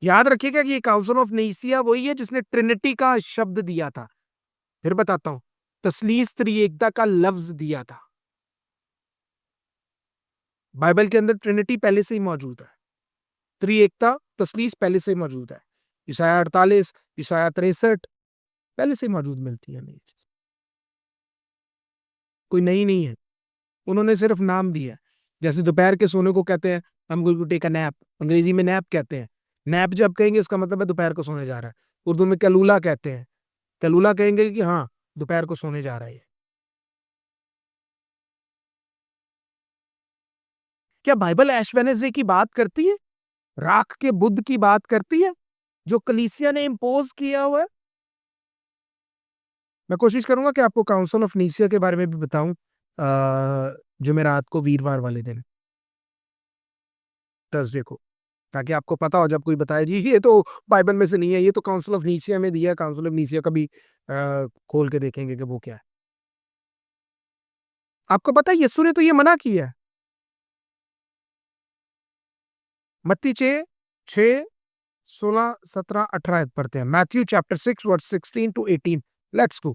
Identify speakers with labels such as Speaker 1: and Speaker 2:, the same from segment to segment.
Speaker 1: याद रखिएगा कि ये काउंसिल ऑफ नीसिया वही है जिसने ट्रिनिटी का शब्द दिया था। फिर बताता हूं, तस्लीस त्रिएकता का लफ्ज दिया था। बाइबल के अंदर ट्रिनिटी पहले से ही मौजूद है, त्रिएकता तस्लीस पहले से ही मौजूद है। ईसाया 48, ईसाया 63 पहले से ही मौजूद मिलती है। नहीं, कोई नई नहीं है, उन्होंने सिर्फ नाम दिया है। जैसे दोपहर के सोने को कहते हैं हम going to take a nap, अंग्रेजी में नैप कहते हैं। नैप जब कहेंगे इसका मतलब है दोपहर को सोने जा रहा है। उर्दू में कैलूला कहते हैं, कैलूला कहेंगे कि हाँ दोपहर को सोने जा रहा है। क्या बाइबल ऐश वेडनेसडे की बात करती है, राख के बुद्ध की बात करती है जो कलीसिया ने इम्पोज किया हुआ है? मैं कोशिश करूंगा कि आपको काउंसिल ऑफ नीसिया के बारे में भी बताऊं, जुमेरात को, वीरवार वाले दिन, थर्सडे को, ताकि आपको पता हो जब कोई बताए जी ये तो बाइबल में से नहीं है, ये तो काउंसिल ऑफ नीसिया में दिया है। काउंसिल ऑफ नीसिया का भी खोल के देखेंगे कि वो क्या है। आपको पता है यीशु ने तो ये मना किया है। मत्ती 6, 16, 17, 18 पढ़ते हैं। Matthew chapter 6 verse 16 to 18। Let's go.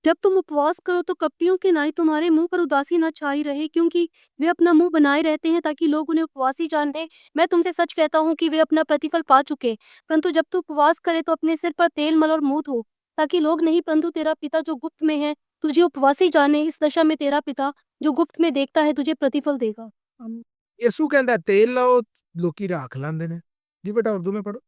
Speaker 2: जब तुम उपवास करो तो कपटियों के नाई तुम्हारे मुंह पर उदासी न छाई रहे, क्योंकि वे अपना मुंह बनाए रहते हैं ताकि लोग उन्हें उपवासी जाने। मैं तुमसे सच कहता हूँ कि वे अपना प्रतिफल पा चुके। परंतु जब तू उपवास करे तो अपने सिर पर तेल मल और मुंह धो, ताकि लोग नहीं परंतु तेरा पिता जो गुप्त में है तुझे उपवासी जाने। इस दशा में तेरा पिता जो गुप्त में देखता है तुझे प्रतिफल देगा। आमीन।
Speaker 1: यीशु कहता है तेल लाओ, लोकी राख लांदे ने। जी बेटा उर्दू में पढ़ो।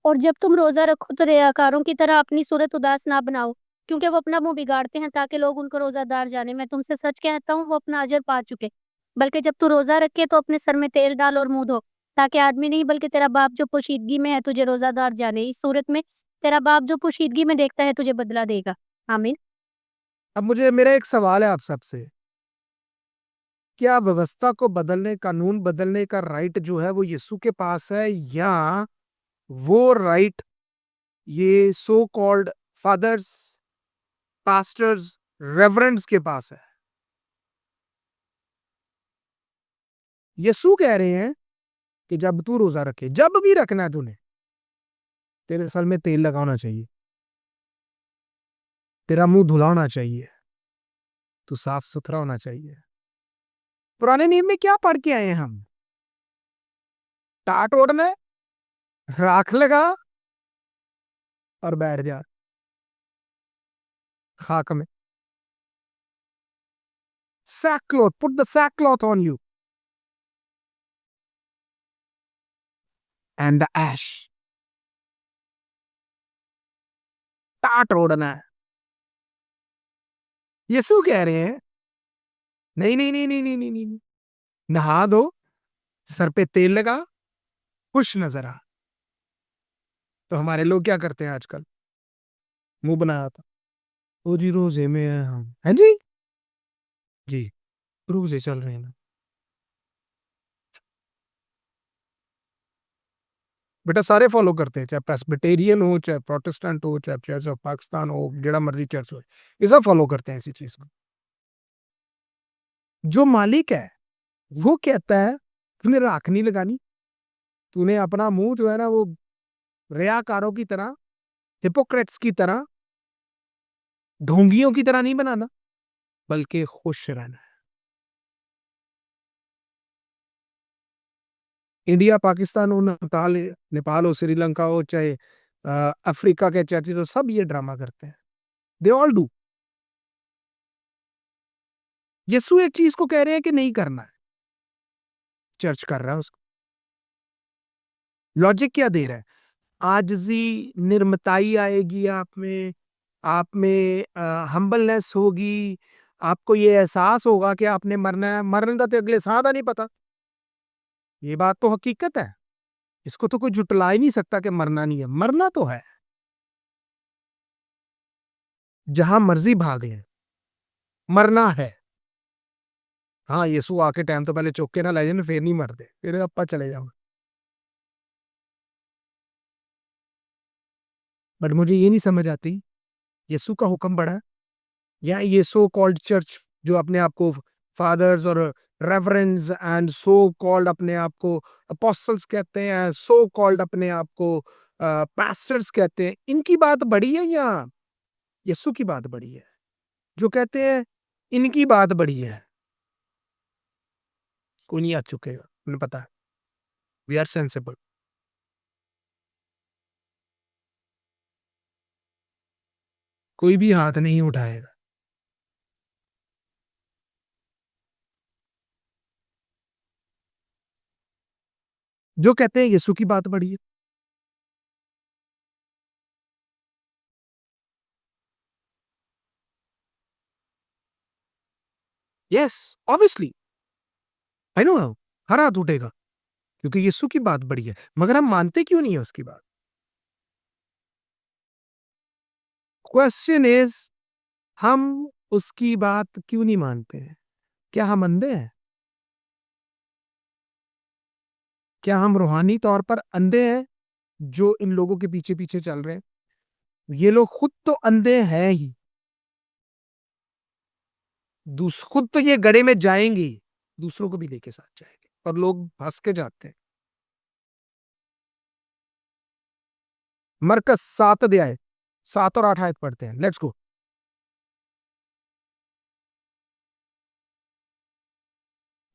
Speaker 2: और जब तुम रोजा रखो तो रियाकारों की तरह अपनी सूरत उदास ना बनाओ, क्योंकि वो अपना मुंह बिगाड़ते हैं ताकि लोग उनको रोजादार जाने। मैं तुमसे सच कहता हूँ वो अपना अजर पा चुके। बल्कि जब तू रोजा रखे तो अपने सर में तेल डाल और मुंह धो, ताकि आदमी नहीं बल्कि तेरा बाप जो पोशीदगी में है तुझे रोजादार जाने। इस सूरत में तेरा बाप जो पोशीदगी में देखता है तुझे बदला देगा। आमीन।
Speaker 1: अब मुझे मेरा एक सवाल है आप सबसे, क्या व्यवस्था को बदलने, कानून बदलने का राइट जो है वो यीशु के पास है, या वो राइट ये सो कॉल्ड फादर्स, पास्टर्स, रेवरेंड्स के पास है? यीशु कह रहे हैं कि जब तू रोजा रखे, जब भी रखना है तूने, तेरे सर में तेल लगाना चाहिए, तेरा मुंह धुलाना चाहिए, तू साफ सुथरा होना चाहिए। पुराने नियम में क्या पढ़ के आए हैं हम? टाट ओढ़ना है, राख लगा और बैठ जा खाक में। sackcloth, put the sackcloth on you and the ash। टाट ओढ़ना है। यीशु कह रहे हैं नहीं नहीं नहीं नहीं नहीं नहीं नहीं, नहा दो, सर पे तेल लगा, खुश नजर आ। तो हमारे लोग क्या करते हैं आजकल? मुंह बनाया था, ओ जी रोजे में है हम, हैं जी, जी रोजे चल रहे हैं ना। बेटा सारे फॉलो करते हैं, चाहे प्रेस्बिटेरियन हो, चाहे प्रोटेस्टेंट हो, चाहे चर्च ऑफ पाकिस्तान हो, जेड़ा मर्जी चर्च हो, ये सब फॉलो करते हैं इसी चीज को। जो मालिक है वो कहता है तूने राख नहीं लगानी, तूने अपना मुंह जो है ना वो रियाकारों की तरह, हिपोक्रेट्स की तरह, ढोंगियों की तरह नहीं बनाना, बल्कि खुश रहना है। इंडिया, पाकिस्तान हो, नेपाल, नेपाल हो, श्रीलंका हो, चाहे अफ्रीका के चर्चेस हो, सब ये ड्रामा करते हैं। They all do. यीशु एक चीज को कह रहे हैं कि नहीं करना है, चर्च कर रहा है उसको। लॉजिक क्या दे रहा है? आजजी, निर्मताई आएगी आप में हम्बलनेस होगी, आपको ये एहसास होगा कि आपने मरना है। मरने का तो अगले सादा नहीं पता, ये बात तो हकीकत है, इसको तो कोई जुटला ही नहीं सकता कि मरना नहीं है। मरना तो है, जहां मर्जी भाग ले, मरना है। हाँ यीशु आके टाइम तो पहले चुक के ना ले जाए, फिर नहीं मरते, फिर अपा चले जाओ। बट मुझे ये नहीं समझ आती, यीशु का हुक्म बड़ा है या ये सो कॉल्ड चर्च जो अपने आप को फादर्स और रेवरेंड्स एंड सो कॉल्ड अपने आप को अपोस्टल्स कहते हैं, सो कॉल्ड अपने आप को पास्टर्स कहते हैं, इनकी बात बड़ी है या यीशु की बात बड़ी है? जो कहते हैं इनकी बात बड़ी है, कोई नहीं आज चुकेगा, उन्हें पता है, वी आर सेंसिबल। कोई भी हाथ नहीं उठाएगा। जो कहते हैं यीशु की बात बड़ी है। यस, ऑब्वियसली, आई नो, हर हाथ उठेगा क्योंकि यीशु की बात बड़ी है, मगर हम मानते क्यों नहीं है उसकी बात? क्वेश्चन इज, हम उसकी बात क्यों नहीं मानते हैं? क्या हम अंधे हैं? क्या हम रूहानी तौर पर अंधे हैं जो इन लोगों के पीछे पीछे चल रहे हैं? ये लोग खुद तो अंधे हैं ही, खुद तो ये गड़े में जाएंगे ही, दूसरों को भी लेके साथ जाएंगे, और लोग फंस के जाते हैं। मरकस 7 अध्याय 7 और 8 आयत पढ़ते हैं, लेट्स गो।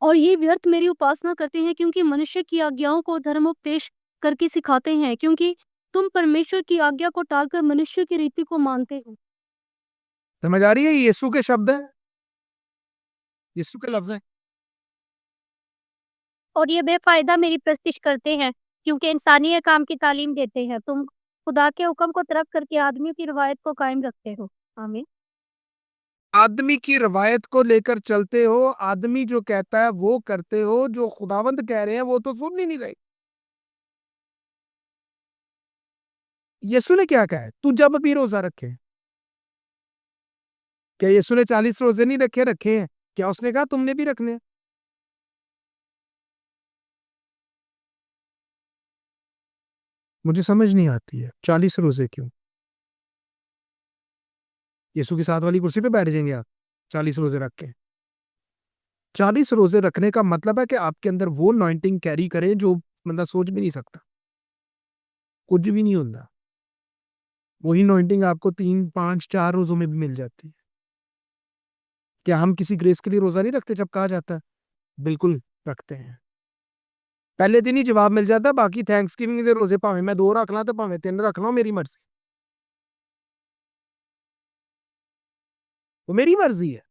Speaker 2: और ये व्यर्थ मेरी उपासना करते हैं क्योंकि मनुष्य की आज्ञाओं को धर्मोपदेश करके सिखाते हैं, क्योंकि तुम परमेश्वर की आज्ञा को टालकर मनुष्य की रीति को मानते हो।
Speaker 1: समझ आ रही है? यीशु के शब्द है, यीशु के लफ्ज है।
Speaker 2: और ये बेफायदा मेरी प्रस्तिश करते हैं क्योंकि इंसानी काम की तालीम देते हैं। तुम खुदा के हुक्म को तर्क करके आदमियों की रवायत को कायम रखते हो। आमीन।
Speaker 1: आदमी की रवायत को लेकर चलते हो, आदमी जो कहता है वो करते हो, जो खुदावंद कह रहे हैं वो तो सुन ही नहीं रहे। यीशु ने क्या कहा है? तू जब भी रोजा रखे। क्या यीशु ने 40 रोजे नहीं रखे? रखे हैं। क्या उसने कहा तुमने भी रखने हैं? मुझे समझ नहीं आती है 40 रोजे क्यों? यीशु की साथ वाली कुर्सी पे बैठ जाएंगे आप 40 रोजे रख के? 40 रोजे रखने का मतलब है कि आपके अंदर वो नॉइंटिंग कैरी करें जो बंदा सोच भी नहीं सकता, कुछ भी नहीं होता। वही नॉइंटिंग आपको 3 5 4 रोजों में भी मिल जाती है। क्या हम किसी ग्रेस के लिए रोजा नहीं रखते जब कहा जाता है? बिल्कुल रखते हैं। पहले दिन ही जवाब मिल जाता है, बाकी थैंक्स गिविंग दे रोजे भावें मैं 2 रख ला तो भावें 3 रख ला, मेरी मर्जी। वो मेरी मर्जी है।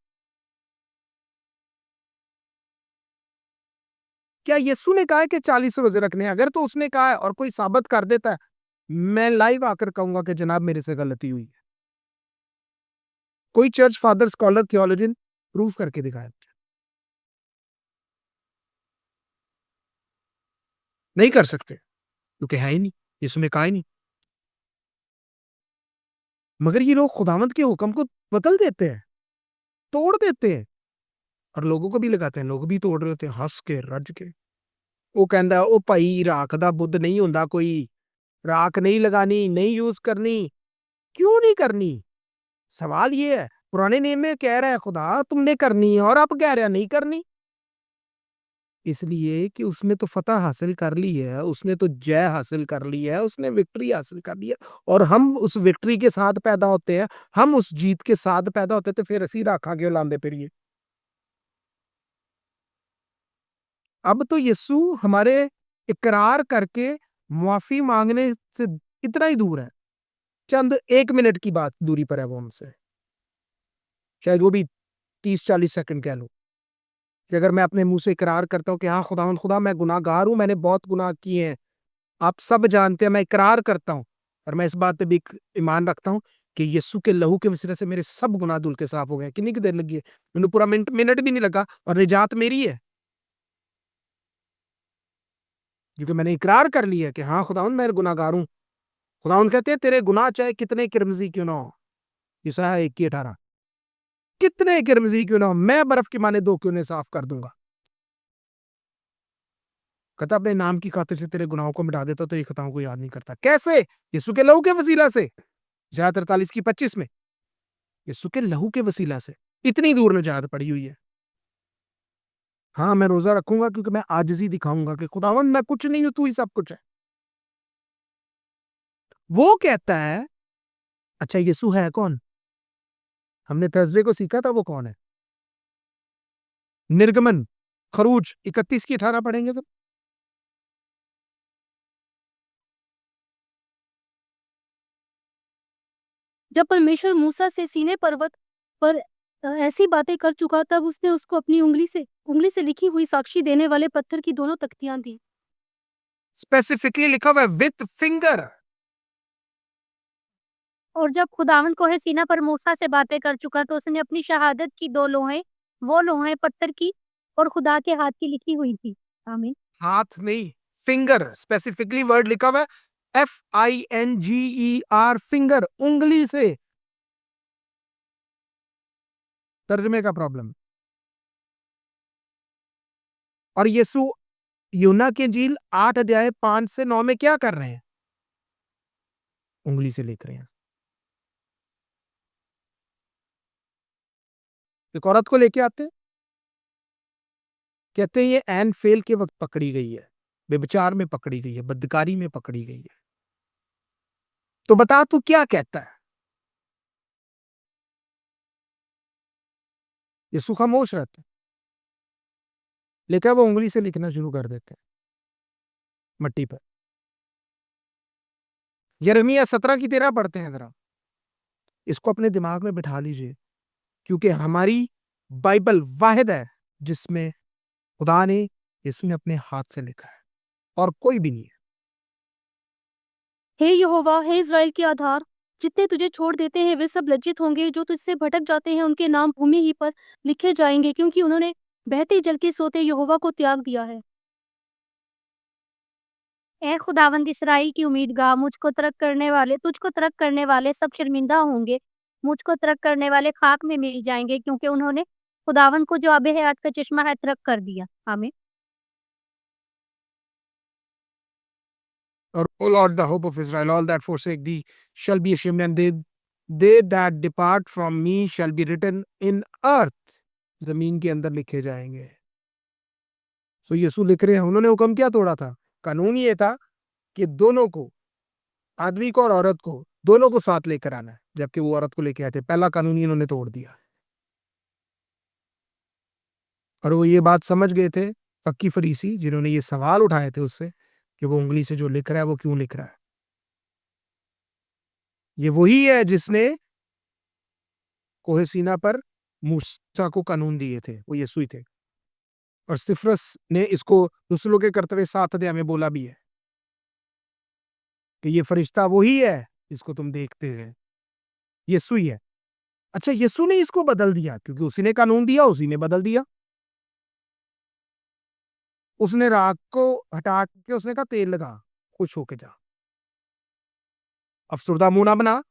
Speaker 1: क्या यीशु ने कहा है कि 40 रोजे रखने हैं? अगर तो उसने कहा है और कोई साबित कर देता है, मैं लाइव आकर कहूंगा कि जनाब मेरे से गलती हुई है। कोई church father, scholar, theologian proof करके दिखाए। नहीं कर सकते क्योंकि है ही नहीं, यीशु ने कहा ही नहीं। मगर ये लोग खुदावंद के हुक्म को बदल देते हैं, तोड़ देते हैं, और लोगों को भी लगाते हैं। लोग भी तोड़ रहे होते हैं हंस के रज के। वो कहता है ओ भाई राख दा बुद्ध नहीं होता कोई, राख नहीं लगानी, नहीं यूज करनी। क्यों नहीं करनी? सवाल ये है। पुराने नियम में कह रहा है खुदा तुमने करनी है, और अब कह रहा है नहीं करनी। इसलिए कि उसने तो फतह हासिल कर ली है, उसने तो जय हासिल कर ली है, उसने विक्ट्री हासिल कर ली है, और हम उस विक्ट्री के साथ पैदा होते हैं, हम उस जीत के साथ पैदा होते हैं, तो फिर असी राखा क्यों लांदे फिरिए? अब तो यीशु हमारे इकरार करके माफी मांगने से इतना ही दूर है, चंद 1 मिनट की बात दूरी पर है वो हमसे, शायद वो भी 30 40 सेकंड कह लो। कि अगर मैं अपने मुंह से इकरार करता हूँ कि हाँ खुदावंद खुदा मैं गुनाहगार हूं, मैंने बहुत गुनाह किए हैं, आप सब जानते हैं, मैं इकरार करता हूँ, और मैं इस बात पे भी ईमान रखता हूँ कि यीशु के लहू के वसीले से मेरे सब गुनाह धुल के साफ हो गए। कितनी की देर लगी है? मैंने पूरा मिनट मिनट भी नहीं लगा, और निजात मेरी है क्योंकि मैंने इकरार कर लिया कि हाँ खुदावंद मैं गुनाहगार हूँ। खुदावंद कहते हैं तेरे गुनाह चाहे कितने किरमजी क्यों ना हो, ईसाया 1:18, कितने किरमजी क्यों ना हो, मैं बर्फ के माने 2 क्यों साफ कर दूंगा। कहता अपने नाम की खातिर से तेरे गुनाहों को मिटा देता तो ये खताओं को याद नहीं करता। कैसे? यीशु के लहू के वसीला से। इज़ाया 43:25 में यीशु के लहू के वसीला से इतनी दूर निजात पड़ी हुई है। हाँ, मैं रोजा रखूंगा क्योंकि मैं आजिज़ी दिखाऊंगा कि खुदावंद मैं कुछ नहीं हूं, तू ही सब कुछ है। वो कहता है, अच्छा यीशु है कौन? हमने थर्सडे को सीखा था वो कौन है। निर्गमन, खरूज 31 की 18 पढ़ेंगे सब।
Speaker 2: जब परमेश्वर मूसा से सीनै पर्वत पर ऐसी बातें कर चुका, तब उसने उसको अपनी उंगली से लिखी हुई साक्षी देने वाले पत्थर की दोनों तख्तियां दी।
Speaker 1: स्पेसिफिकली लिखा हुआ है विथ फिंगर।
Speaker 2: और जब खुदावंद कोहे सीना पर मूसा से बातें कर चुका, तो उसने अपनी शहादत की 2 लोहें, वो लोहें पत्थर की और खुदा के हाथ की लिखी हुई थी। आमीन।
Speaker 1: हाथ नहीं, फिंगर, स्पेसिफिकली वर्ड लिखा हुआ है FINGER, फिंगर, उंगली से। तर्जमे का प्रॉब्लम। और यीशु यूना के इंजील 8 अध्याय 5 से 9 में क्या कर रहे हैं? उंगली से लिख रहे हैं। एक औरत को लेके आते हैं, कहते हैं ये एन फेल के वक्त पकड़ी गई है, व्यभिचार में पकड़ी गई है, बदकारी में पकड़ी गई है। तो बता तू क्या कहता है? यीशु खामोश रहते हैं, लेकिन वो उंगली से लिखना शुरू कर देते हैं मट्टी पर। यिर्मयाह 17 की 13 पढ़ते हैं जरा, इसको अपने दिमाग में बिठा लीजिए, क्योंकि हमारी बाइबल वाहिद है जिसमें खुदा ने, यीशु ने अपने हाथ से लिखा है और कोई भी नहीं है।
Speaker 2: हे यहोवा, हे इज़राइल के आधार, जितने तुझे छोड़ देते हैं वे सब लज्जित होंगे, जो तुझसे भटक जाते हैं उनके नाम भूमि ही पर लिखे जाएंगे, क्योंकि उन्होंने बहते जल के सोते यहोवा को त्याग दिया है। ए खुदावंद इसराइल की उम्मीदगाह, तुझको तर्क करने वाले सब शर्मिंदा होंगे। मुझको तर्क करने वाले खाक में मिल जाएंगे, क्योंकि उन्होंने खुदावंद को जो आबे हयात का चश्मा है तर्क कर दिया। आमीन।
Speaker 1: और O Lord, the hope of Israel, all that forsake thee shall be ashamed, and they that depart from me shall be written in earth, जमीन के अंदर लिखे जाएंगे। सो यीशु लिख रहे हैं, उन्होंने हुक्म क्या तोड़ा था? कानून ये था कि दोनों को, आदमी को और औरत को, दोनों को साथ लेकर आना है, जबकि वो औरत को लेके आए थे। पहला कानून इन्होंने तोड़ दिया। और वो ये बात समझ गए थे, फक्की फरीसी, जिन्होंने ये सवाल उठाए थे उससे कि वो उंगली से जो लिख रहा है वो क्यों लिख रहा है। ये वही है जिसने कोहे सीना पर मूसा को कानून दिए थे, वो यीशु ही थे। और स्तिफरस ने इसको रसूलों के कर्तव्य 7 अध्याय में बोला भी है कि ये फरिश्ता वही है जिसको तुम देखते हैं, यीशु ही है। अच्छा, यीशु ने इसको बदल दिया क्योंकि उसी ने कानून दिया, उसी ने बदल दिया। उसने राख को हटा के उसने कहा तेल लगा, खुश होके जा। अफसुर्दा मुंह ना बना,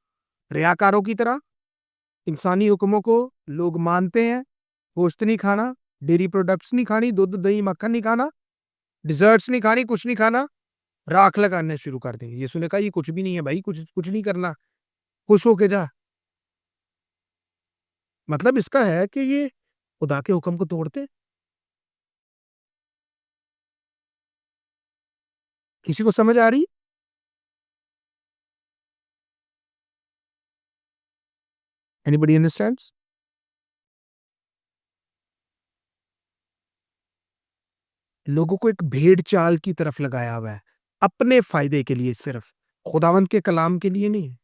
Speaker 1: रियाकारों की तरह। इंसानी हुक्मों को लोग मानते हैं, गोश्त नहीं खाना, डेयरी प्रोडक्ट्स नहीं खानी, दूध दही मक्खन नहीं खाना, डिजर्ट्स नहीं खानी, कुछ नहीं खाना, राख लगाने शुरू कर देंगे। यीशु ने कहा ये कुछ भी नहीं है भाई, कुछ कुछ नहीं करना, खुश होके जा। मतलब इसका है कि ये खुदा के हुक्म को तोड़ते। किसी को समझ आ रही? Anybody understands? लोगों को एक भेड़ चाल की तरफ लगाया हुआ है, अपने फायदे के लिए सिर्फ, खुदावंत के कलाम के लिए नहीं।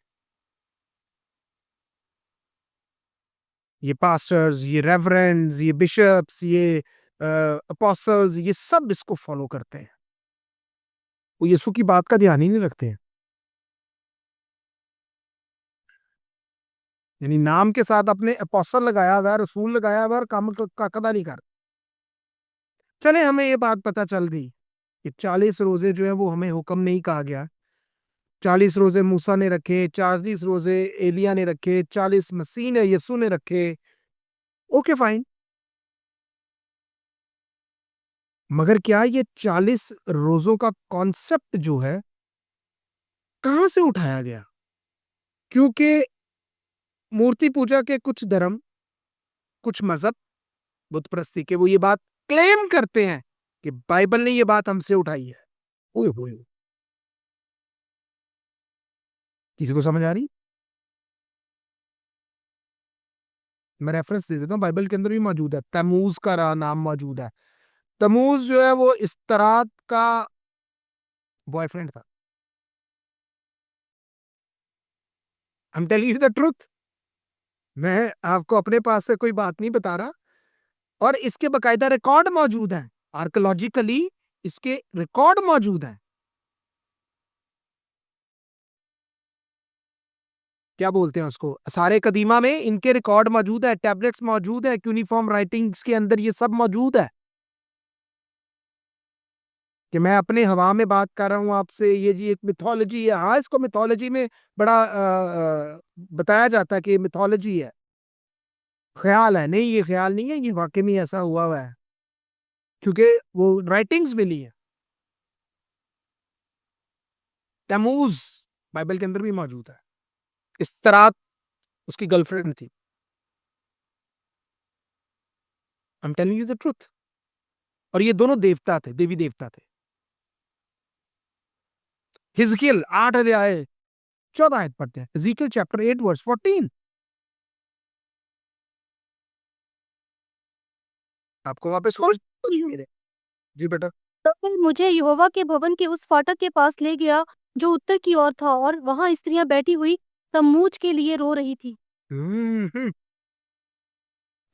Speaker 1: ये पास्टर्स, ये रेवरेंड्स, ये बिशप्स, ये अपोस्टल्स, ये सब इसको फॉलो करते हैं। वो यीशु की बात का ध्यान ही नहीं रखते हैं। यानी नाम के साथ अपने अपोस्टल लगाया हुआ है, रसूल लगाया हुआ है, और काम का कदा नहीं कर। चले, हमें ये बात पता चल गई कि 40 रोजे जो है वो हमें हुक्म नहीं कहा गया। 40 रोजे मूसा ने रखे, 40 रोजे एलिया ने रखे, 40 मसीह ने, यीशु ने रखे। Okay fine. मगर क्या ये 40 रोजों का कॉन्सेप्ट जो है कहां से उठाया गया? क्योंकि मूर्ति पूजा के कुछ धर्म, कुछ मजहब, बुत परस्ती के, वो ये बात क्लेम करते हैं कि बाइबल ने ये बात हमसे उठाई है। ओए होए, किसी को समझ आ रही? मैं रेफरेंस दे देता हूँ, बाइबल के अंदर भी मौजूद है। तमूज का नाम मौजूद है। तमूज जो है वो इस्तरात का बॉयफ्रेंड था। I am telling you the truth. मैं आपको अपने पास से कोई बात नहीं बता रहा, और इसके बकायदा रिकॉर्ड मौजूद है। आर्कोलॉजिकली इसके रिकॉर्ड मौजूद है। क्या बोलते हैं उसको, सारे कदीमा में इनके रिकॉर्ड मौजूद है, टैबलेट्स मौजूद है, यूनिफॉर्म राइटिंग्स के अंदर ये सब मौजूद है। कि मैं अपने हवा में बात कर रहा हूँ आपसे, ये जी एक मिथोलॉजी है। हाँ, इसको मिथोलॉजी में बड़ा बताया जाता है कि मिथोलॉजी है, ख्याल है। नहीं, ये ख्याल नहीं है, ये वाकई में ऐसा हुआ है, क्योंकि वो राइटिंग्स मिली है। तमूज बाइबल के अंदर भी मौजूद है। इस्तरात उसकी गर्लफ्रेंड थी। I am telling you the truth. और ये दोनों देवता थे, देवी देवता थे। हिजकियल 8 अध्याय 14 आयत पढ़ते हैं। हिजकियल चैप्टर 8 वर्स 14। आपको वापस सोच मेरे। जी बेटा।
Speaker 2: तब वह मुझे यहोवा के भवन के उस फाटक के पास ले गया जो उत्तर की ओर था, और वहां स्त्रियां बैठी हुई तम्मूज के लिए रो रही थी।
Speaker 1: हम्म।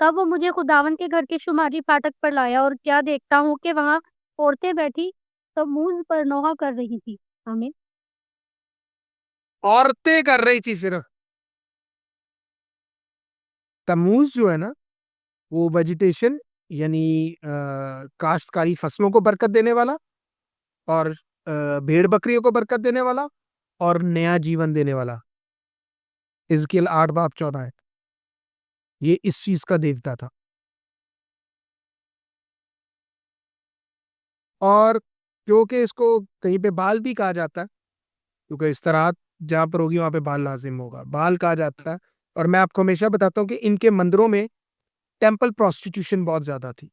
Speaker 2: तब वो मुझे खुदावन के घर के शुमारी फाटक पर लाया, और क्या देखता हूँ कि वहां औरतें बैठी तम्मूज पर नोहा कर रही थी। हमें
Speaker 1: औरतें कर रही थी सिर्फ। तमूज जो है ना, वो वेजिटेशन यानी काश्तकारी फसलों को बरकत देने वाला, और भेड़ बकरियों को बरकत देने वाला, और नया जीवन देने वाला। हिजकियल 8 बाब 14 है। ये इस चीज का देवता था। और क्योंकि इसको कहीं पे बाल भी कहा जाता है, क्योंकि इस तरह जहां पर होगी वहां पे बाल लाजिम होगा, बाल कहा जाता है। और मैं आपको हमेशा बताता हूँ कि इनके मंदिरों में टेम्पल प्रोस्टिट्यूशन बहुत ज्यादा थी।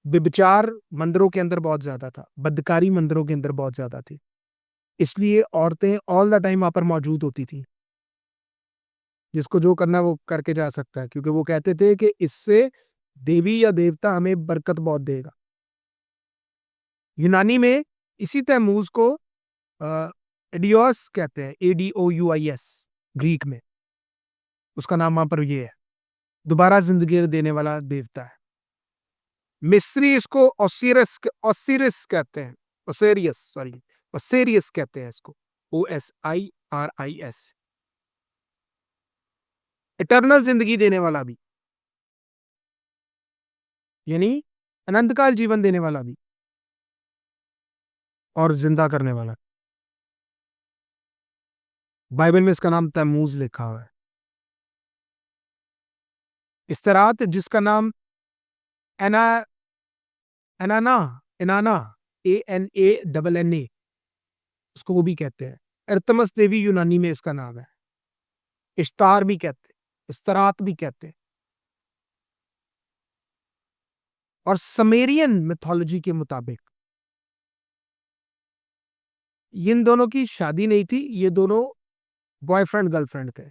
Speaker 1: व्यभिचार मंदिरों के अंदर बहुत ज्यादा था, बदकारी मंदिरों के अंदर बहुत ज्यादा थी। इसलिए औरतें ऑल द टाइम वहां पर मौजूद होती थी। जिसको जो करना है वो करके जा सकता है, क्योंकि वो कहते थे कि इससे देवी या देवता हमें बरकत बहुत देगा। यूनानी में इसी तैमूज को एडियोस कहते हैं, ADOUIS। ग्रीक में उसका नाम वहां पर ये है, दोबारा जिंदगी देने वाला देवता है। मिस्री इसको ओसिरिस कहते हैं। ओसेरियस, सॉरी, ओसेरियस कहते हैं इसको। OSIRIS। इटर्नल जिंदगी देने वाला भी, यानी अनंतकाल जीवन देने वाला भी, और जिंदा करने वाला। बाइबल में इसका नाम तैमूज लिखा हुआ है। इस्तरात जिसका नाम एना एनाना एनाना ANANNA, उसको वो भी कहते हैं। अर्तमस देवी यूनानी में इसका नाम है। इश्तार भी कहते हैं, इस्तरात भी कहते हैं। और समेरियन मिथोलॉजी के मुताबिक इन दोनों की शादी नहीं थी, ये दोनों बॉयफ्रेंड गर्लफ्रेंड थे।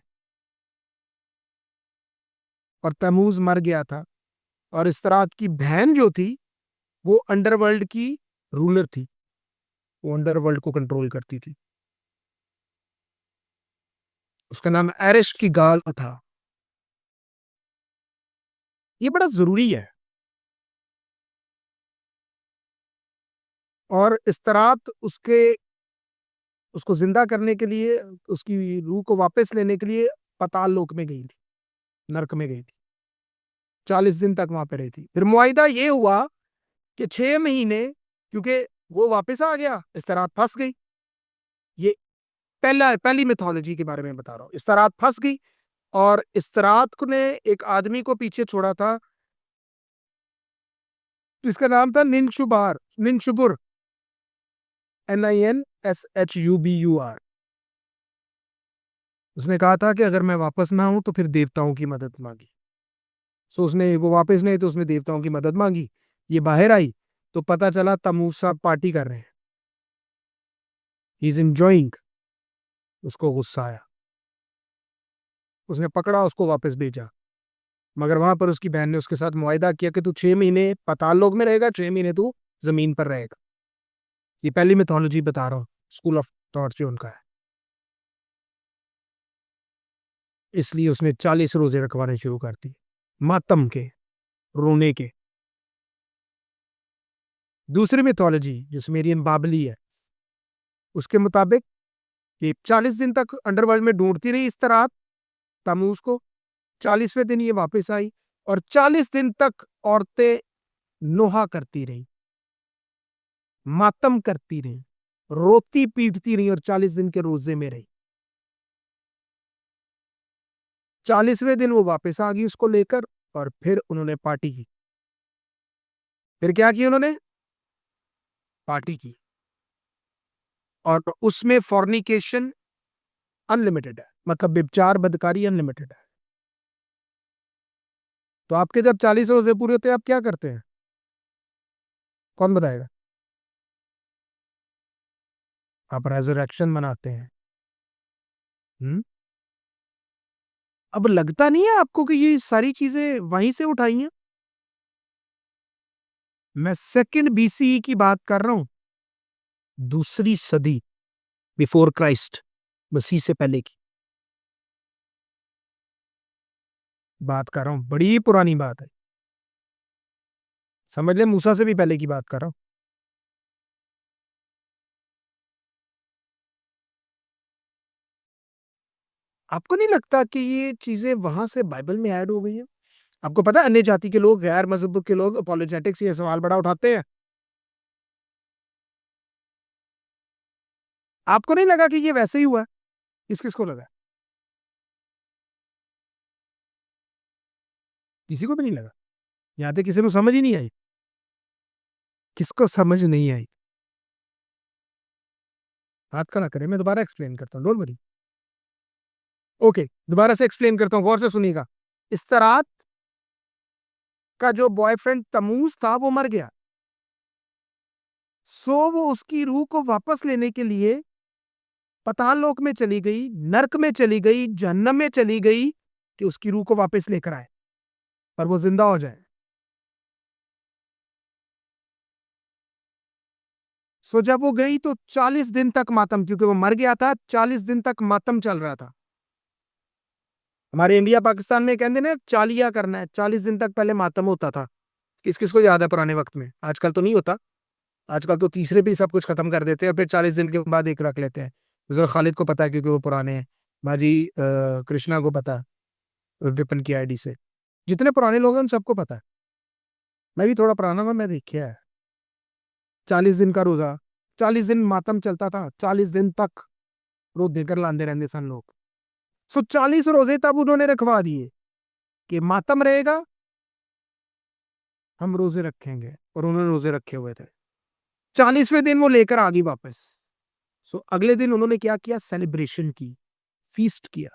Speaker 1: और तैमूज मर गया था, और इस्तरात की बहन जो थी वो अंडरवर्ल्ड की रूलर थी, वो अंडरवर्ल्ड को कंट्रोल करती थी। उसका नाम एरिश की गाल था। ये बड़ा जरूरी है। और इस्तरात उसको जिंदा करने के लिए, उसकी रूह को वापस लेने के लिए पाताल लोक में गई थी, नरक में गई थी। 40 दिन तक वहां पे रही थी। फिर मुआहिदा ये हुआ कि 6 महीने, क्योंकि वो वापस आ गया, इस्तरात फंस गई। ये पहली मिथोलॉजी के बारे में बता रहा हूँ। इस्तरात फंस गई, और इस्तरात ने एक आदमी को पीछे छोड़ा था जिसका नाम था निनशुबुर, NINSHUBUR। उसने कहा था कि अगर मैं वापस ना हूं तो फिर देवताओं की मदद मांगी। सो उसने वो वापस नहीं, तो उसने देवताओं की मदद मांगी। ये बाहर आई तो पता चला तमूज साहब पार्टी कर रहे हैं, ही इज एंजॉइंग। उसको गुस्सा आया, उसने पकड़ा, उसको वापस भेजा। मगर वहां पर उसकी बहन ने उसके साथ मुआयदा किया कि तू 6 महीने पाताल लोक में रहेगा, 6 महीने तू जमीन पर रहेगा। ये पहली मिथोलॉजी बता रहा हूँ, स्कूल ऑफ थॉट जो उनका है। इसलिए उसने 40 रोजे रखवाने शुरू कर दिए, मातम के, रोने के। दूसरी मिथोलॉजी जो सुमेरियन बाबली है, उसके मुताबिक कि 40 दिन तक अंडरवर्ल्ड में ढूंढती रही इस तरह तमूज को। 40वें दिन ये वापस आई और 40 दिन तक औरतें नोहा करती रही, मातम करती रही, रोती पीटती रही और 40 दिन के रोजे में रही। 40वें दिन वो वापस आ गई उसको लेकर और फिर उन्होंने पार्टी की। फिर क्या किया उन्होंने? पार्टी की। और उसमें फॉर्निकेशन अनलिमिटेड है, मतलब व्यभिचार बदकारी अनलिमिटेड है। तो आपके जब 40 रोजे पूरे होते हैं आप क्या करते हैं? कौन बताएगा? आप रेजरेक्शन मनाते हैं। अब लगता नहीं है आपको कि ये सारी चीजें वहीं से उठाई हैं? मैं 2nd BCE की बात कर रहा हूं, दूसरी सदी बिफोर क्राइस्ट, मसीह से पहले की बात कर रहा हूं। बड़ी पुरानी बात है, समझ ले, मूसा से भी पहले की बात कर रहा हूं। आपको नहीं लगता कि ये चीजें वहां से बाइबल में ऐड हो गई हैं? आपको पता है अन्य जाति के लोग, गैर मजहब के लोग अपोलोजेटिक्स ये सवाल बड़ा उठाते हैं। आपको नहीं लगा कि ये वैसे ही हुआ? किस किस को लगा? किसी को भी नहीं लगा? यहाँ तक किसी को समझ ही नहीं आई। किसको समझ नहीं आई? हाथ खड़ा करें, मैं दोबारा एक्सप्लेन करता हूँ, डोंट वरी। ओके, दोबारा से एक्सप्लेन करता हूँ, गौर से सुनिएगा। इस्तरात का जो बॉयफ्रेंड तमूज था वो मर गया। सो वो उसकी रूह को वापस लेने के लिए पताल लोक में चली गई, नरक में चली गई, जहन्नम में चली गई कि उसकी रूह को वापस लेकर आए और वो जिंदा हो जाए। सो जब वो गई तो 40 दिन तक मातम, क्योंकि वो मर गया था, 40 दिन तक मातम चल रहा था। हमारे इंडिया पाकिस्तान में कहते ना चालिया करना है, 40 दिन तक पहले मातम होता था। किस किस को याद है पुराने वक्त में? आजकल तो नहीं होता, आजकल तो तीसरे पे ही सब कुछ खत्म कर देते हैं और फिर 40 दिन के बाद एक रख लेते हैं। गुजर खालिद को पता है क्योंकि वो पुराने हैं, माजी कृष्णा को पता है विपिन की आईडी से। जितने पुराने लोग हैं उन सबको पता है। मैं भी थोड़ा पुराना हूं, मैं देखिए है। 40 दिन का रोजा, 40 दिन मातम चलता था, 40 दिन तक रो देकर लांदे रहते सन लोग। सो 40 रोजे तब उन्होंने रखवा दिए कि मातम रहेगा, हम रोजे रखेंगे, और उन्होंने रोजे रखे हुए थे। 40वें दिन वो लेकर आ गई वापस। सो अगले दिन उन्होंने क्या किया? सेलिब्रेशन की, फीस्ट किया।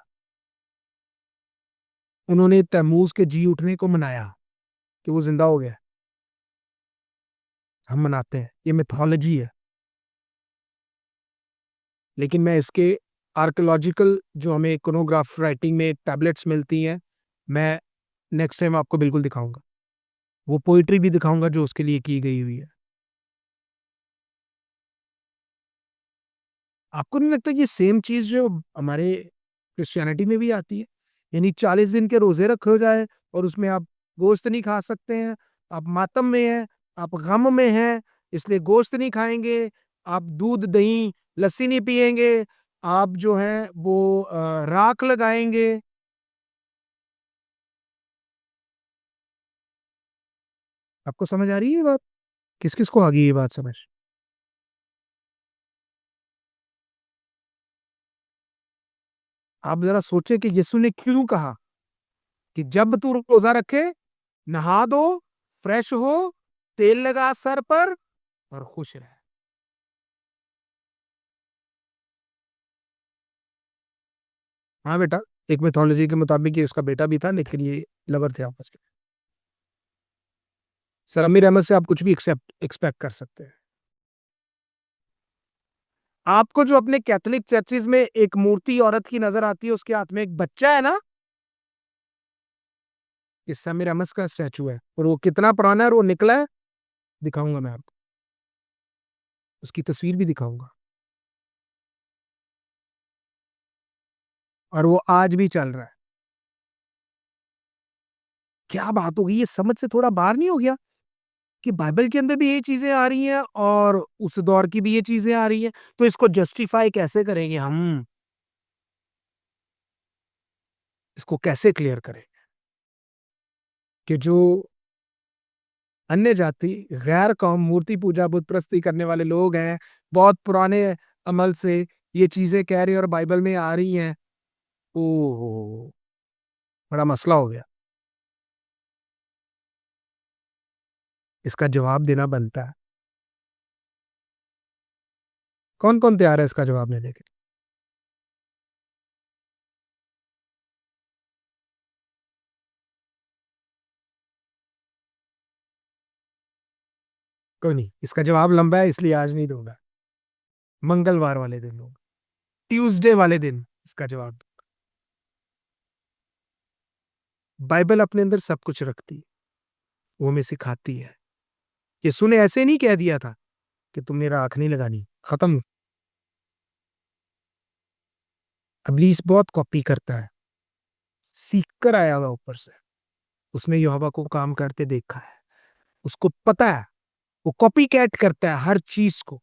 Speaker 1: उन्होंने तैमूज के जी उठने को मनाया कि वो जिंदा हो गया। हम मनाते हैं, ये मिथोलॉजी है। लेकिन मैं इसके आर्कोलॉजिकल जो हमें इकोनोग्राफ राइटिंग में टैबलेट्स मिलती हैं, मैं नेक्स्ट टाइम आपको बिल्कुल दिखाऊंगा। वो पोइट्री भी दिखाऊंगा जो उसके लिए की गई हुई है। आपको नहीं लगता ये सेम चीज जो हमारे क्रिश्चियनिटी में भी आती है? यानी 40 दिन के रोजे रखे हो जाए और उसमें आप गोश्त नहीं खा सकते हैं, आप मातम में हैं, आप गम में हैं, इसलिए गोश्त नहीं खाएंगे, आप दूध दही लस्सी नहीं पिएंगे, आप जो है वो राख लगाएंगे। आपको समझ आ रही है ये बात? किस किस को आ गई ये बात समझ? आप जरा सोचे कि यीशु ने क्यों कहा कि जब तू रोजा रखे, नहा दो, फ्रेश हो, तेल लगा सर पर और खुश रहे। हाँ बेटा, एक मिथोलॉजी के मुताबिक ये उसका बेटा भी था, लेकिन ये लवर थे आपस में। समीर अहमद से आप कुछ भी एक्सपेक्ट कर सकते हैं। आपको जो अपने कैथोलिक चर्चेज में एक मूर्ति औरत की नजर आती है, उसके हाथ में एक बच्चा है ना, ये समीर अहमद का स्टैचू है। और वो कितना पुराना है और वो निकला है, दिखाऊंगा मैं आपको, उसकी तस्वीर भी दिखाऊंगा। और वो आज भी चल रहा है। क्या बात हो गई, ये समझ से थोड़ा बाहर नहीं हो गया कि बाइबल के अंदर भी ये चीजें आ रही हैं और उस दौर की भी ये चीजें आ रही हैं, तो इसको जस्टिफाई कैसे करेंगे हम, इसको कैसे क्लियर करें कि जो अन्य जाति, गैर कौम, मूर्ति पूजा, बुत प्रस्ती करने वाले लोग हैं, बहुत पुराने अमल से ये चीजें कह रही हैं और बाइबल में आ रही हैं। ओहो, बड़ा मसला हो गया। इसका जवाब देना बनता है। कौन कौन तैयार है इसका जवाब देने के लिए? कोई नहीं, इसका जवाब लंबा है इसलिए आज नहीं दूंगा, मंगलवार वाले दिन दूंगा, ट्यूसडे वाले दिन इसका जवाब दूंगा। बाइबल अपने अंदर सब कुछ रखती है, वो हमें सिखाती है। यीशु ने ऐसे नहीं कह दिया था कि तुम मेरा आंख नहीं लगानी, खत्म। इब्लीस बहुत कॉपी करता है, सीख कर आया हुआ ऊपर से। उसने यहोवा को काम करते देखा है, उसको पता है, वो कॉपी कैट करता है हर चीज को।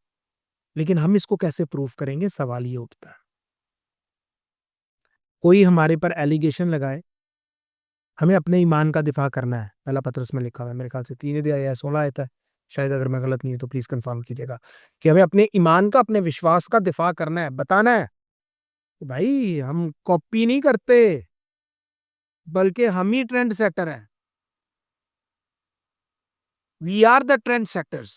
Speaker 1: लेकिन हम इसको कैसे प्रूव करेंगे, सवाल ये उठता है। कोई हमारे पर एलिगेशन लगाए, हमें अपने ईमान का दिफा करना है। पहला पत्रस में लिखा हुआ है, मेरे ख्याल से 3 अध्याय या 16 आयत है, शायद, अगर मैं गलत नहीं हूं तो प्लीज कंफर्म कीजिएगा, कि हमें अपने ईमान का, अपने विश्वास का दिफा करना है, बताना है कि भाई हम कॉपी नहीं करते, बल्कि हम ही ट्रेंड सेटर हैं। We are the trend setters.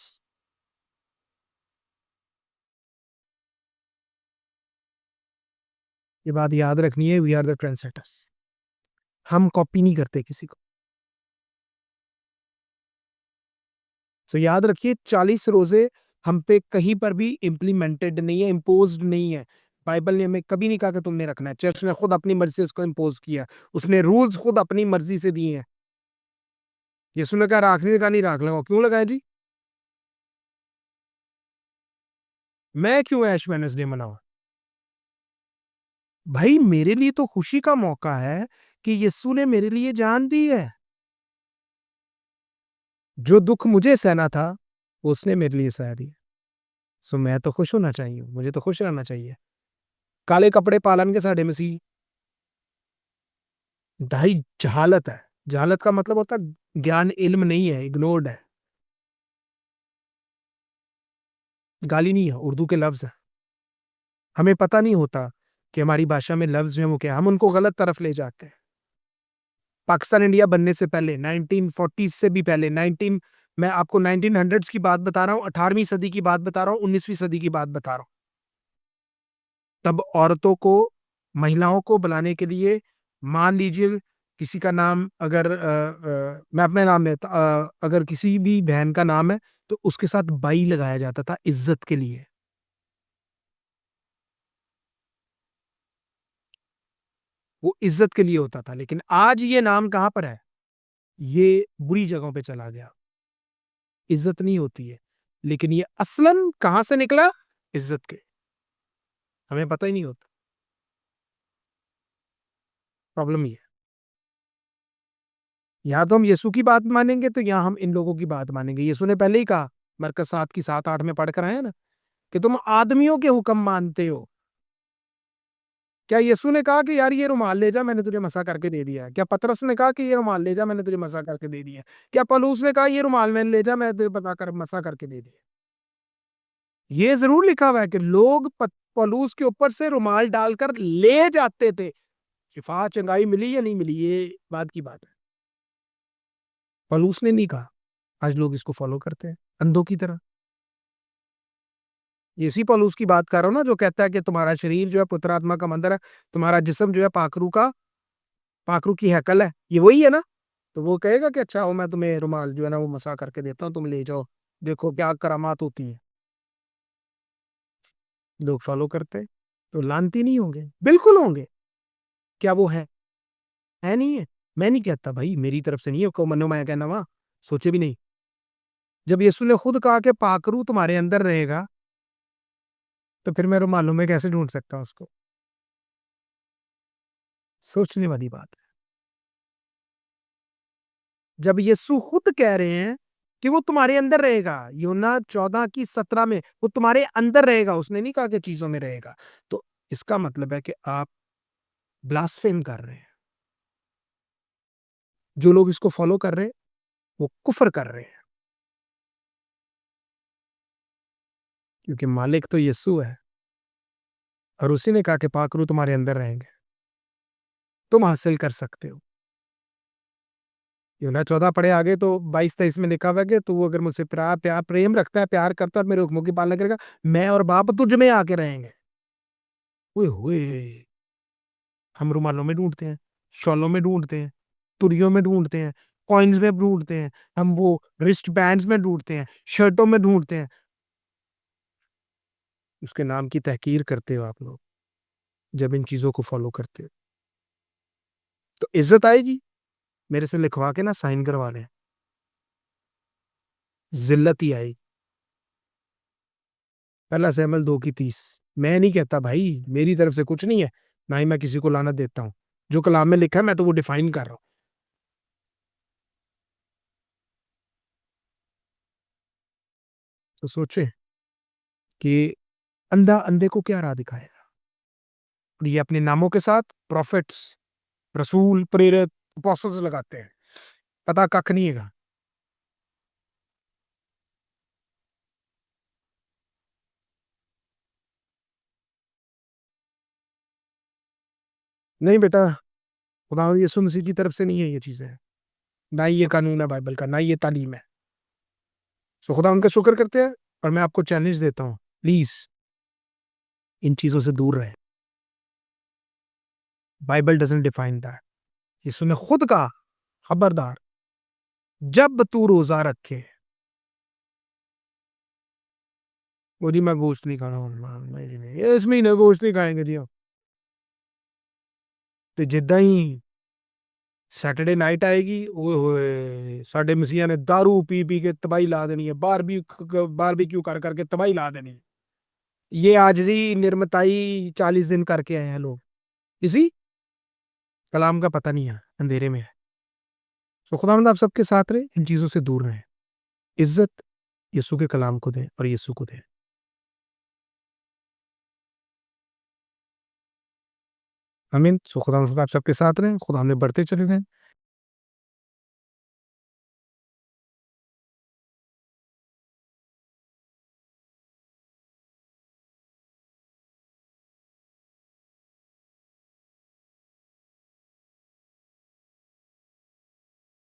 Speaker 1: ये बात याद रखनी है, we are the trend setters. हम कॉपी नहीं करते किसी को। तो याद रखिए, 40 रोजे हम पे कहीं पर भी इम्प्लीमेंटेड नहीं है, इम्पोज्ड नहीं है। बाइबल ने हमें कभी नहीं कहा कि तुमने रखना है, चर्च ने खुद अपनी मर्जी से उसको इम्पोज किया, उसने रूल्स खुद अपनी मर्जी से दिए हैं। यीशु ने कहा राखने का नहीं, राख लगाओ, क्यों लगाए जी? मैं क्यों ऐश वेडनेसडे मनाऊं? भाई मेरे लिए तो खुशी का मौका है कि यीशु ने मेरे लिए जान दी है। जो दुख मुझे सहना था, वो उसने मेरे लिए सह दिया। सो मैं तो खुश होना चाहिए, मुझे तो खुश रहना चाहिए। काले कपड़े पालन के साढ़े मसीह, भाई जहालत है। जहालत का मतलब होता है ज्ञान, इल्म नहीं है, इग्नोर्ड है। गाली नहीं है, उर्दू के लफ्ज है। हमें पता नहीं होता कि हमारी भाषा में लफ्ज जो है वो क्या, हम उनको गलत तरफ ले जाते हैं। पाकिस्तान इंडिया बनने से पहले, 1940 से भी पहले, 19, मैं आपको 1900s की बात बता रहा हूँ, 18वीं सदी की बात बता रहा हूँ, 19वीं सदी की बात बता रहा हूँ। तब औरतों को, महिलाओं को बुलाने के लिए, मान लीजिए किसी का नाम अगर मैं अपने नाम लेता, अगर किसी भी बहन का नाम है तो उसके साथ बाई लगाया जाता था इज्जत के लिए। वो इज्जत के लिए होता था। लेकिन आज ये नाम कहां पर है, ये बुरी जगहों पे चला गया। इज्जत नहीं होती है। लेकिन ये असलन कहां से निकला, इज्जत के, हमें पता ही नहीं होता। प्रॉब्लम ये है, या तो हम यीशु की बात मानेंगे तो या हम इन लोगों की बात मानेंगे। यीशु ने पहले ही कहा, मरकज 7 की 7-8 में पढ़कर आए हैं ना, कि तुम आदमियों के हुक्म मानते हो। क्या यीशु ने कहा कि यार ये रुमाल ले जा, मैंने तुझे मसा करके दे दिया है? क्या पतरस ने कहा कि ये रुमाल ले जा, मैंने तुझे मसा करके दे दिया है? क्या पौलुस ने कहा ये रुमाल मैंने ले जा, मैं तुझे बता कर मसा करके दे दिया? ये जरूर लिखा हुआ है कि लोग पौलुस के ऊपर से रुमाल डालकर ले जाते थे। शिफा, चंगाई मिली या नहीं मिली, ये बात की बात है। पौलुस ने नहीं कहा। आज लोग इसको फॉलो करते हैं अंधों की तरह। ये इसी पौलुस की बात कर रहा हूं ना, जो कहता है कि तुम्हारा शरीर जो है पुत्र आत्मा का मंदिर है, तुम्हारा जिस्म जो है पाखरू की हैकल है। ये वही है ना? तो वो कहेगा कि अच्छा हो, मैं तुम्हें रुमाल जो है ना वो मसा करके देता हूँ, तुम ले जाओ, देखो क्या करामात होती है। लोग फॉलो करते, तो लानती नहीं होंगे? बिल्कुल होंगे। क्या वो है नहीं है? मैं नहीं कहता भाई, मेरी तरफ से नहीं है, को मनो मैं कहना वहां, सोचे भी नहीं। जब यीशु ने खुद कहा कि पाखरू तुम्हारे अंदर रहेगा, तो फिर मैं रुमालों में कैसे ढूंढ सकता हूं उसको? सोचने वाली बात है। जब यीशु खुद कह रहे हैं कि वो तुम्हारे अंदर रहेगा, यूहन्ना 14:17 में, वो तुम्हारे अंदर रहेगा, उसने नहीं कहा कि चीजों में रहेगा। तो इसका मतलब है कि आप ब्लास्फेम कर रहे हैं। जो लोग इसको फॉलो कर रहे हैं, वो कुफर कर रहे हैं, क्योंकि मालिक तो यीशु है, और उसी ने कहा कि पाखरू तुम्हारे अंदर रहेंगे, तुम हासिल कर सकते हो। यूहन्ना 14 पढ़े आगे, तो 22-23 में लिखा हुआ है कि तू अगर मुझसे प्यार प्यार प्रेम रखता है, प्यार करता है और मेरे हुक्मों की पालना करेगा, मैं और बाप तुझ में आके रहेंगे। ओए होए! हम रुमालों में ढूंढते हैं, शॉलों में ढूंढते हैं, तुरियों में ढूंढते हैं, कॉइन्स में ढूंढते हैं, हम वो रिस्ट बैंड्स में ढूंढते हैं, शर्टों में ढूंढते हैं। उसके नाम की तहकीर करते हो आप लोग, जब इन चीजों को फॉलो करते हो। तो इज्जत आएगी, मेरे से लिखवा के ना साइन करवा लें, जिल्लत ही आएगी। पहला सैमुअल 2:30। मैं नहीं कहता भाई, मेरी तरफ से कुछ नहीं है, ना ही मैं किसी को लानत देता हूँ। जो कलाम में लिखा है मैं तो वो डिफाइन कर रहा हूँ। तो सोचे कि अंधा अंधे को क्या राह दिखाएगा, और ये अपने नामों के साथ प्रॉफिट्स, रसूल, प्रेरित, अपोस्टल्स लगाते हैं, पता कख नहीं है। नहीं बेटा, खुदा यीशु मसीह की तरफ से नहीं है ये चीजें, ना ही ये कानून है बाइबल का, ना ही ये तालीम है। सो खुदा उनका शुक्र करते हैं, और मैं आपको चैलेंज देता हूँ, प्लीज इन चीजों से दूर रहें। Bible doesn't define that. यीशु ने खुद कहा, खबरदार, जब तू रोजा रखे, वो जी मैं गोश्त नहीं खाना, नहीं जी नहीं, इस महीने गोश्त नहीं खाएंगे जी हम। ਤੇ ਜਿੱਦਾਂ ਹੀ सैटरडे नाइट आएगी, ओए होए, साडे मसीहा ने दारू पी पी के तबाही ला देनी है, बारबेक्यू कर करके तबाही ला देनी है। ये आज ही निर्मताई 40 दिन करके आए हैं लोग, इसी कलाम का पता नहीं है, अंधेरे में है। तो खुदावंद आप सबके साथ रहे, इन चीजों से दूर रहें। इज्जत यीशु के कलाम को दें और यीशु को दें। आमीन। सो खुदा आप सबके साथ रहें, खुदा हमें बढ़ते चले गए।